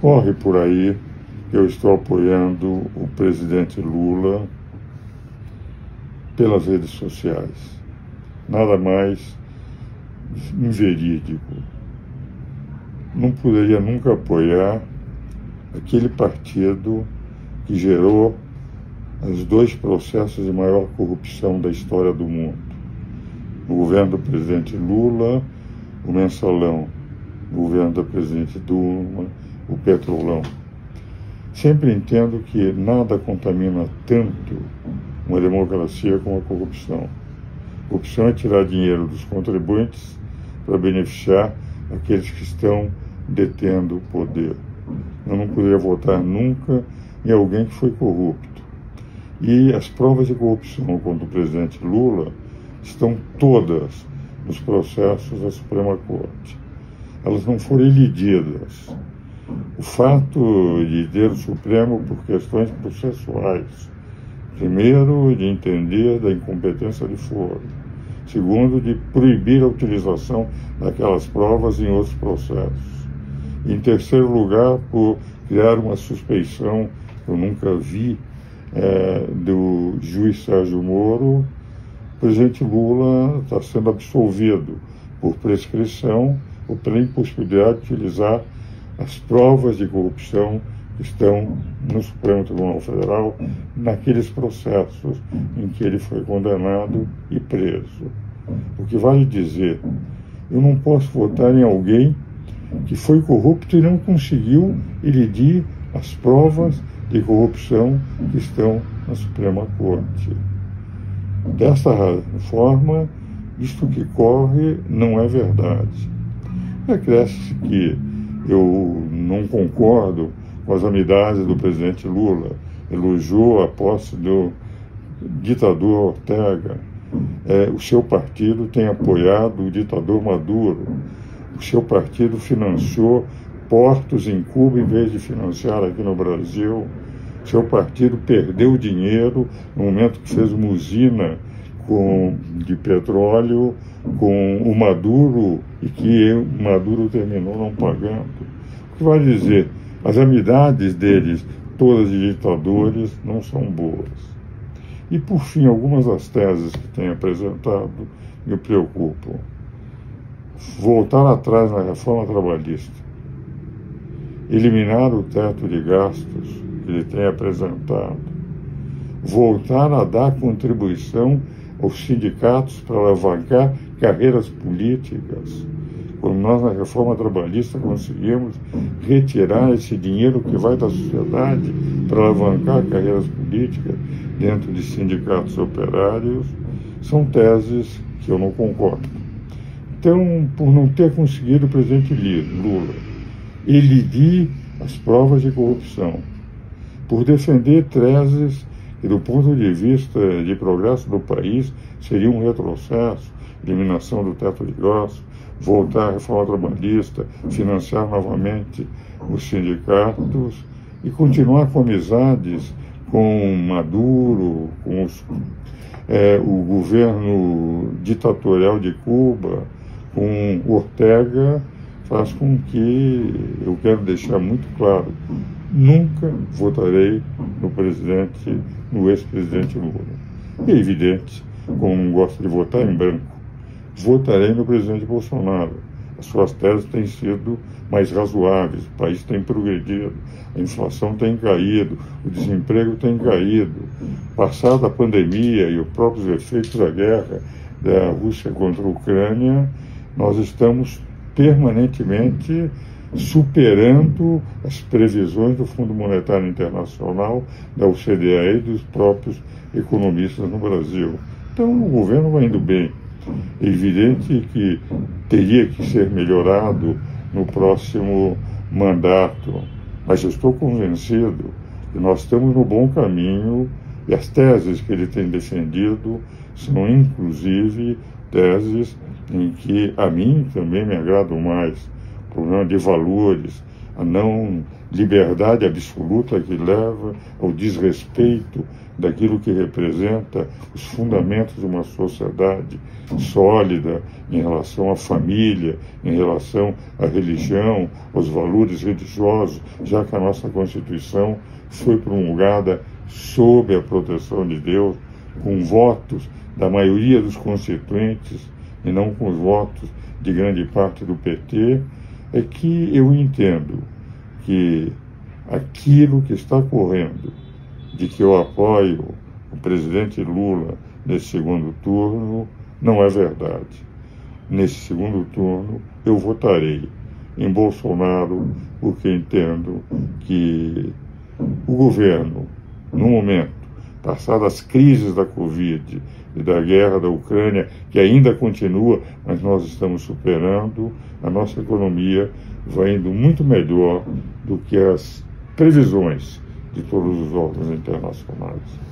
Corre por aí que eu estou apoiando o presidente Lula pelas redes sociais. Nada mais inverídico. Não poderia nunca apoiar aquele partido que gerou os dois processos de maior corrupção da história do mundo. No governo do presidente Lula, o Mensalão. No governo da presidente Dilma, o Petrolão. Sempre entendo que nada contamina tanto uma democracia como a corrupção. Corrupção é tirar dinheiro dos contribuintes para beneficiar aqueles que estão detendo o poder. Eu não poderia votar nunca em alguém que foi corrupto. E as provas de corrupção contra o presidente Lula estão todas nos processos da Suprema Corte. Elas não foram elididas. O fato de ter o Supremo por questões processuais, primeiro, de entender da incompetência de foro, segundo, de proibir a utilização daquelas provas em outros processos, e, em terceiro lugar, por criar uma suspeição que eu nunca vi do juiz Sérgio Moro. O presidente Lula está sendo absolvido por prescrição ou pela impossibilidade de utilizar as provas de corrupção que estão no Supremo Tribunal Federal, naqueles processos em que ele foi condenado e preso. O que vale dizer, eu não posso votar em alguém que foi corrupto e não conseguiu elidir as provas de corrupção que estão na Suprema Corte. Dessa forma, isto que corre não é verdade. Acresce que eu não concordo com as amizades do presidente Lula, elogiou a posse do ditador Ortega. O seu partido tem apoiado o ditador Maduro. O seu partido financiou portos em Cuba em vez de financiar aqui no Brasil. O seu partido perdeu dinheiro no momento que fez uma usina de petróleo com o Maduro e que o Maduro terminou não pagando. O que vai dizer? As amizades deles, todas de ditadores, não são boas. E, por fim, algumas das teses que tem apresentado me preocupam. Voltar atrás na reforma trabalhista, eliminar o teto de gastos que ele tem apresentado, voltar a dar contribuição aos sindicatos para alavancar carreiras políticas, quando nós na reforma trabalhista conseguimos retirar esse dinheiro que vai da sociedade para alavancar carreiras políticas dentro de sindicatos operários, são teses que eu não concordo. Então, por não ter conseguido o presidente Lula elidir as provas de corrupção, por defender teses que, do ponto de vista de progresso do país, seria um retrocesso, eliminação do teto de gastos, voltar à reforma trabalhista, financiar novamente os sindicatos e continuar com amizades com Maduro, com o governo ditatorial de Cuba, com Ortega, faz com que eu quero deixar muito claro, nunca votarei no ex-presidente Lula. É evidente, como não gosto de votar em branco, votarei no presidente Bolsonaro. As suas teses têm sido mais razoáveis, o país tem progredido, a inflação tem caído, o desemprego tem caído. Passada a pandemia e os próprios efeitos da guerra da Rússia contra a Ucrânia, nós estamos permanentemente superando as previsões do Fundo Monetário Internacional, da OCDE e dos próprios economistas no Brasil. Então o governo vai indo bem. É evidente que teria que ser melhorado no próximo mandato, mas eu estou convencido que nós estamos no bom caminho e as teses que ele tem defendido são inclusive teses em que a mim também me agradam mais. O problema de valores, a não liberdade absoluta que leva ao desrespeito daquilo que representa os fundamentos de uma sociedade sólida em relação à família, em relação à religião, aos valores religiosos, já que a nossa Constituição foi promulgada sob a proteção de Deus, com votos da maioria dos constituintes e não com os votos de grande parte do PT, é que eu entendo que aquilo que está ocorrendo, de que eu apoio o presidente Lula nesse segundo turno, não é verdade. Nesse segundo turno, eu votarei em Bolsonaro, porque entendo que o governo, no momento, passadas as crises da Covid e da guerra da Ucrânia, que ainda continua, mas nós estamos superando, a nossa economia vai indo muito melhor do que as previsões de todos os órgãos internacionais.